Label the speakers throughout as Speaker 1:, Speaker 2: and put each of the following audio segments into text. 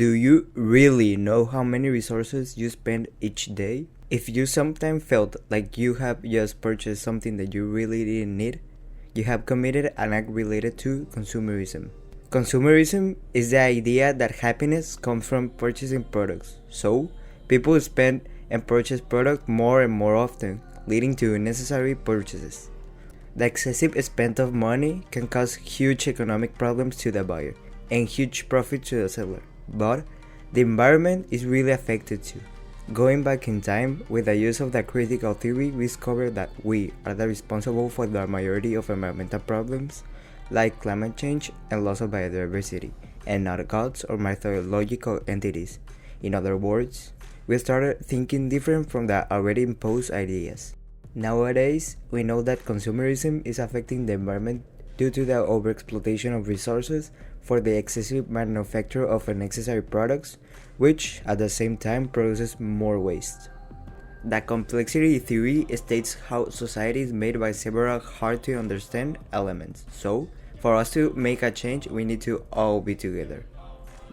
Speaker 1: Do you really know how many resources you spend each day? If you sometimes felt like you have just purchased something that you really didn't need, you have committed an act related to consumerism. Consumerism is the idea that happiness comes from purchasing products. So, people spend and purchase products more and more often, leading to unnecessary purchases. The excessive spend of money can cause huge economic problems to the buyer and huge profit to the seller. But the environment is really affected too. Going back in time, with the use of the critical theory, we discovered that we are the responsible for the majority of environmental problems, like climate change and loss of biodiversity, and not gods or mythological entities. In other words, we started thinking different from the already imposed ideas. Nowadays, we know that consumerism is affecting the environment due to the overexploitation of resources for the excessive manufacture of unnecessary products, which at the same time produces more waste. The complexity theory states how society is made by several hard to understand elements, so for us to make a change we need to all be together.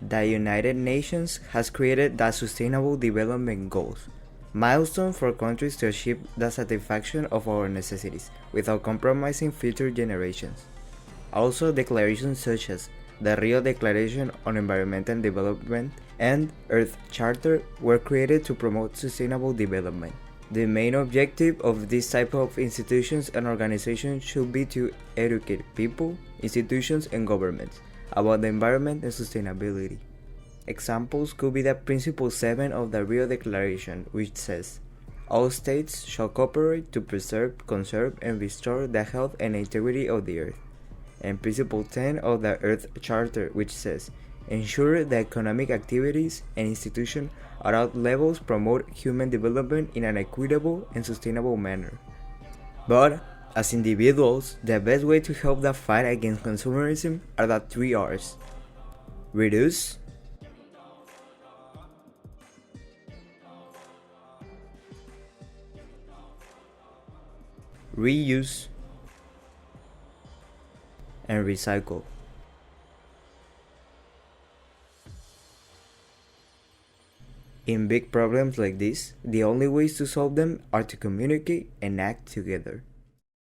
Speaker 1: The United Nations has created the Sustainable Development Goals, milestones for countries to achieve the satisfaction of our necessities without compromising future generations. Also, declarations such as the Rio Declaration on Environmental Development and Earth Charter were created to promote sustainable development. The main objective of this type of institutions and organizations should be to educate people, institutions, and governments about the environment and sustainability. Examples could be the Principle 7 of the Rio Declaration, which says, all states shall cooperate to preserve, conserve, and restore the health and integrity of the earth. And Principle 10 of the Earth Charter, which says, ensure that economic activities and institutions at all levels promote human development in an equitable and sustainable manner. But, as individuals, the best way to help the fight against consumerism are the 3 R's. Reduce, reuse, and recycle. In big problems like this, the only ways to solve them are to communicate and act together.